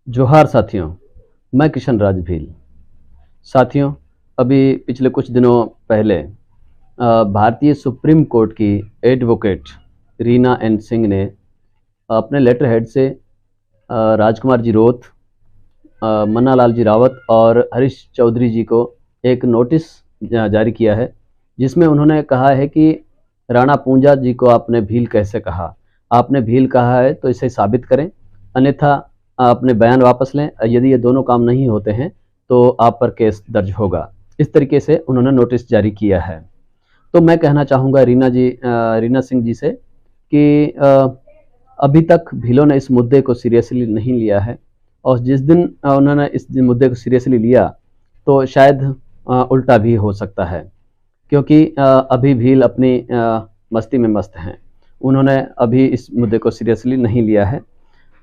जोहार साथियों, मैं किशन राज भील। साथियों, अभी पिछले कुछ दिनों पहले भारतीय सुप्रीम कोर्ट की एडवोकेट रीना एन सिंह ने अपने लेटर हेड से राजकुमार जी रोत, मन्ना लाल जी रावत और हरीश चौधरी जी को एक नोटिस जारी किया है, जिसमें उन्होंने कहा है कि राणा पूंजा जी को आपने भील कैसे कहा। आपने भील कहा है तो इसे साबित करें, अन्यथा अपने बयान वापस लें। यदि ये दोनों काम नहीं होते हैं तो आप पर केस दर्ज होगा। इस तरीके से उन्होंने नोटिस जारी किया है। तो मैं कहना चाहूँगा रीना सिंह जी से कि अभी तक भीलों ने इस मुद्दे को सीरियसली नहीं लिया है, और जिस दिन उन्होंने इस मुद्दे को सीरियसली लिया तो शायद उल्टा भी हो सकता है, क्योंकि अभी भील अपनी मस्ती में मस्त हैं। उन्होंने अभी इस मुद्दे को सीरियसली नहीं लिया है।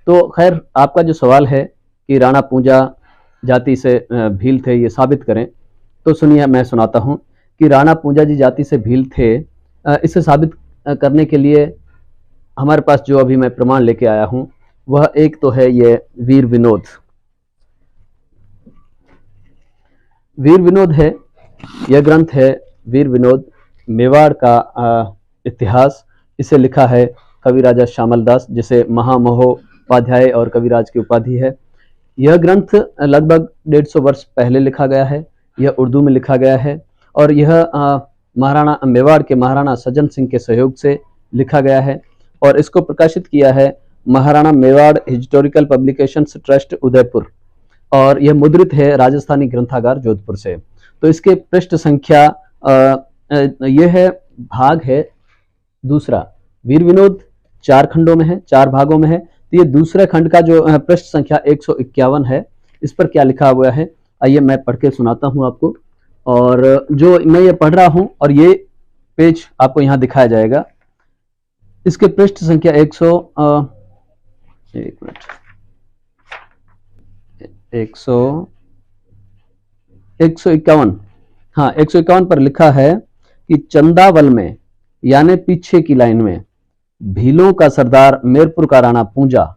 तो खैर, आपका जो सवाल है कि राणा पूंजा जाति से भील थे, ये साबित करें, तो सुनिए, मैं सुनाता हूँ कि राणा पूंजा जी जाति से भील थे। इसे साबित करने के लिए हमारे पास जो अभी मैं प्रमाण लेके आया हूँ, वह एक तो है ये वीर विनोद है। यह ग्रंथ है वीर विनोद, मेवाड़ का इतिहास। इसे लिखा है कवि राजा श्यामल दास, जिसे महामहोपाध्याय और कविराज की उपाधि है। यह ग्रंथ लगभग 150 वर्ष पहले लिखा गया है। यह उर्दू में लिखा गया है, और यह महाराणा मेवाड़ के महाराणा सज्जन सिंह के सहयोग से लिखा गया है, और इसको प्रकाशित किया है Maharana Mewar historical publications trust Udaipur, और यह मुद्रित है राजस्थानी ग्रंथागार जोधपुर से। तो इसके पृष्ठ संख्या यह है, भाग है दूसरा। वीर विनोद 4 खंडों में है, 4 भागों में है। तो ये दूसरे खंड का जो पृष्ठ संख्या 151 है, इस पर क्या लिखा हुआ है, आइए मैं पढ़ के सुनाता हूं आपको। और जो मैं ये पढ़ रहा हूं, और ये पेज आपको यहाँ दिखाया जाएगा। इसके पृष्ठ संख्या 151, हाँ 151 पर लिखा है कि चंदावल में, यानी पीछे की लाइन में, भीलों का सरदार मेरपुर का राणा पूंजा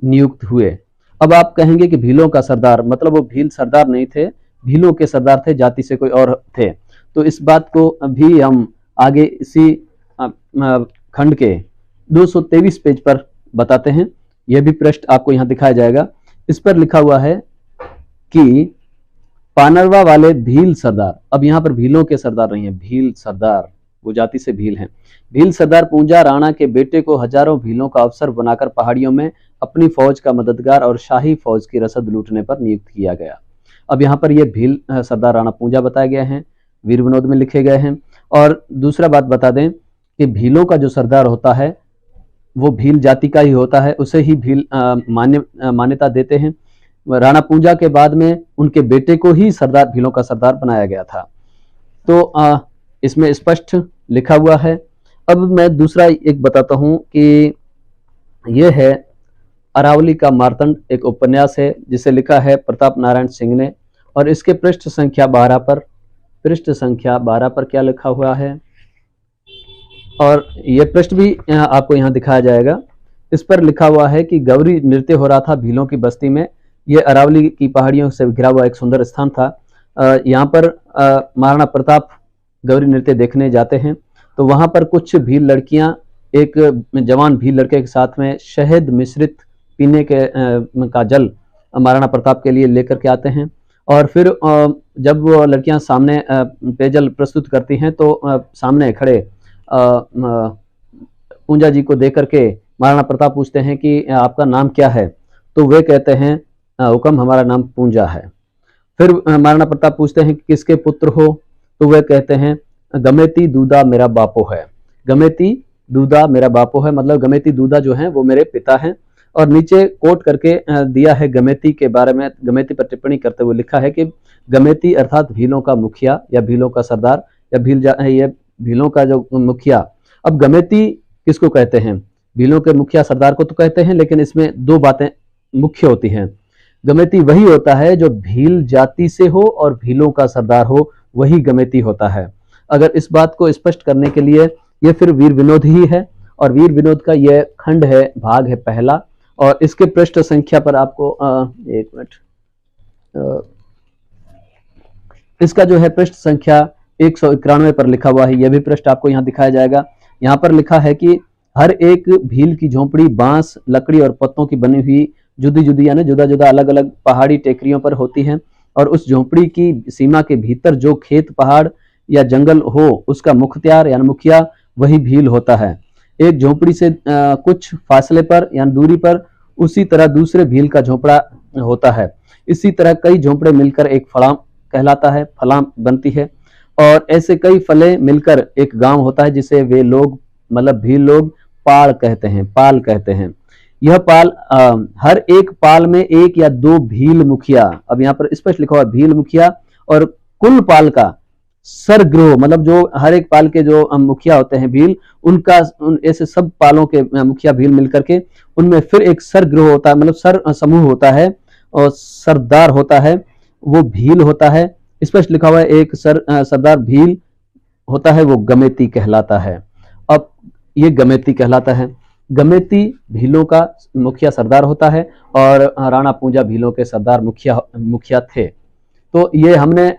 नियुक्त हुए। अब आप कहेंगे कि भीलों का सरदार मतलब वो भील सरदार नहीं थे, भीलों के सरदार थे, जाति से कोई और थे। तो इस बात को भी हम आगे इसी खंड के 223 पेज पर बताते हैं। यह भी पृष्ठ आपको यहाँ दिखाया जाएगा। इस पर लिखा हुआ है कि पानरवा वाले भील सरदार, अब यहाँ पर भीलों के सरदार नहीं है, भील सरदार, वो जाति से भील हैं। भील सरदार पूंजा राणा के बेटे को हजारों भीलों का अफसर बनाकर पहाड़ियों में अपनी फौज का मददगार और शाही फौज की रसद लूटने पर नियुक्त किया गया। अब यहाँ पर ये भील सरदार राणा पूंजा बताए गए हैं, वीर विनोद में लिखे गए हैं। और दूसरा बात बता दें कि भीलों का जो सरदार होता है वो भील जाति का ही होता है, उसे ही भील मान्यता देते हैं। राणा पूंजा के बाद में उनके बेटे को ही सरदार, भीलों का सरदार बनाया गया था। तो इसमें स्पष्ट लिखा हुआ है। अब मैं दूसरा एक बताता हूं कि यह है अरावली का मार्तंड, एक उपन्यास है जिसे लिखा है प्रताप नारायण सिंह ने, और इसके पृष्ठ संख्या 12 पर क्या लिखा हुआ है, और यह पृष्ठ भी आपको यहाँ दिखाया जाएगा। इस पर लिखा हुआ है कि गौरी नृत्य हो रहा था भीलों की बस्ती में। यह अरावली की पहाड़ियों से घिरा हुआ एक सुंदर स्थान था। यहाँ पर महाराणा प्रताप गौरी नृत्य देखने जाते हैं, तो वहां पर कुछ भील लड़कियां एक जवान भील लड़के के साथ में शहद मिश्रित पीने के का जल महाराणा प्रताप के लिए लेकर के आते हैं। और फिर जब वो लड़कियां सामने पेयजल प्रस्तुत करती हैं, तो सामने खड़े पूंजा जी को देख करके महाराणा प्रताप पूछते हैं कि आपका नाम क्या है। तो वे कहते हैं, हुक्म, हमारा नाम पूंजा है। फिर महाराणा प्रताप पूछते हैं कि किसके पुत्र हो, तो वे कहते हैं गमेती दूधा मेरा बापो है। गमेती दूधा मेरा बापो है मतलब गमेती दूधा जो है वो मेरे पिता हैं। और नीचे कोट करके दिया है गमेती के बारे में, गमेती पर टिप्पणी करते हुए लिखा है कि गमेती अर्थात भीलों का मुखिया या भीलों का सरदार या भीलों का जो मुखिया। अब गमेती किसको कहते हैं? भीलों के मुखिया सरदार को तो कहते हैं, लेकिन इसमें 2 बातें मुख्य होती हैं। गमेती वही होता है जो भील जाति से हो और भीलों का सरदार हो, वही गमेती होता है। अगर इस बात को स्पष्ट करने के लिए ये फिर वीर विनोद ही है, और वीर विनोद का यह खंड है, भाग है पहला, और इसके पृष्ठ संख्या पर आपको एक मिनट, इसका जो है पृष्ठ संख्या 191 पर लिखा हुआ है। यह भी पृष्ठ आपको यहाँ दिखाया जाएगा। यहाँ पर लिखा है कि हर एक भील की झोंपड़ी बांस, लकड़ी और पत्तों की बनी हुई जुदी जुदी यानी जुदा जुदा अलग अलग पहाड़ी टेकरियों पर होती है, और उस झोंपड़ी की सीमा के भीतर जो खेत, पहाड़ या जंगल हो उसका मुख्तियार यानी मुखिया वही भील होता है। एक झोंपड़ी से कुछ फासले पर यानी दूरी पर उसी तरह दूसरे भील का झोंपड़ा होता है। इसी तरह कई झोंपड़े मिलकर एक फलाम कहलाता है, फलाम बनती है, और ऐसे कई फले मिलकर एक गांव होता है जिसे वे लोग मतलब भील लोग पाल कहते हैं। यह पाल हर एक पाल में एक या दो भील मुखिया, अब यहाँ पर स्पष्ट लिखा हुआ भील मुखिया, और कुल पाल का सरगृह मतलब जो हर एक पाल के जो मुखिया होते हैं भील, उनका ऐसे सब पालों के मुखिया भील मिलकर के उनमें फिर एक सरगृह होता है, मतलब सर समूह होता है और सरदार होता है, वो भील होता है। स्पष्ट लिखा हुआ है एक सरदार भील होता है, वो गमेती कहलाता है। अब ये गमेती कहलाता है। गमेती भीलों का मुखिया सरदार होता है और राणा पूंजा भीलों के सरदार मुखिया थे। तो ये हमने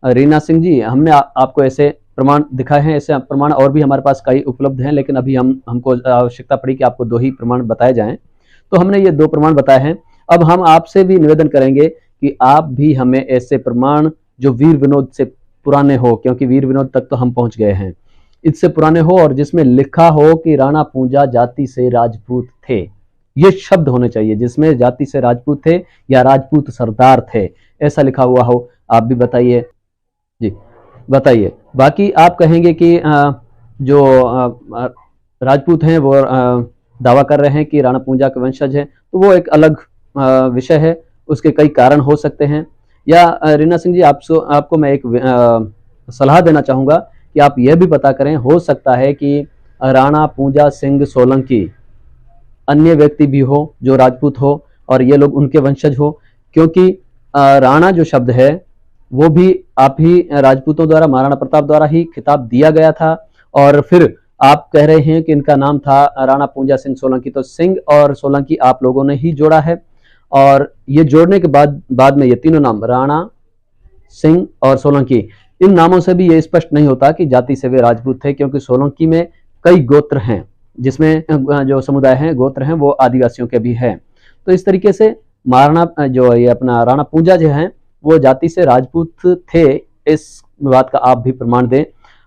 रीना सिंह जी, हमने आपको ऐसे प्रमाण दिखाए हैं। ऐसे प्रमाण और भी हमारे पास कई उपलब्ध हैं, लेकिन अभी हमको आवश्यकता पड़ी कि आपको 2 ही प्रमाण बताए जाएं, तो हमने ये 2 प्रमाण बताए हैं। अब हम आपसे भी निवेदन करेंगे कि आप भी हमें ऐसे प्रमाण जो वीर विनोद से पुराने हो, क्योंकि वीर विनोद तक तो हम पहुंच गए हैं, इससे पुराने हो और जिसमें लिखा हो कि राणा पूंजा जाति से राजपूत थे, ये शब्द होने चाहिए जिसमें जाति से राजपूत थे या राजपूत सरदार थे, ऐसा लिखा हुआ हो। आप भी बताइए जी, बताइए। बाकी आप कहेंगे कि जो राजपूत हैं वो दावा कर रहे हैं कि राणा पूंजा के वंशज हैं, तो वो एक अलग विषय है, उसके कई कारण हो सकते हैं। या रीना सिंह जी, आपको मैं एक सलाह देना चाहूंगा कि आप यह भी पता करें, हो सकता है कि राणा पूंजा सिंह सोलंकी अन्य व्यक्ति भी हो जो राजपूत हो और ये लोग उनके वंशज हो, क्योंकि राणा जो शब्द है वो भी आप ही राजपूतों द्वारा, महाराणा प्रताप द्वारा ही खिताब दिया गया था, और फिर आप कह रहे हैं कि इनका नाम था राणा पूंजा सिंह सोलंकी, तो सिंह और सोलंकी आप लोगों ने ही जोड़ा है, और ये जोड़ने के बाद में ये तीनों नाम राणा, सिंह और सोलंकी, इन नामों से भी ये स्पष्ट नहीं होता कि जाति से वे राजपूत थे, क्योंकि सोलंकी में कई गोत्र हैं, जिसमें जो समुदाय हैं, गोत्र हैं, वो आदिवासियों के भी हैं। तो इस तरीके से महाराणा जो ये अपना राणा पूंजा जो है वो जाति से राजपूत थे, इस बात का आप भी प्रमाण दें।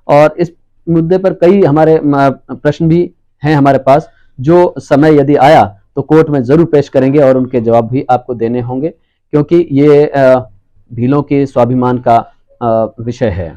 और इस मुद्दे पर कई हमारे प्रश्न भी हैं हमारे पास, जो समय यदि आया तो कोर्ट में जरूर पेश करेंगे और उनके जवाब भी आपको देने होंगे, क्योंकि ये भीलों के स्वाभिमान का विषय है।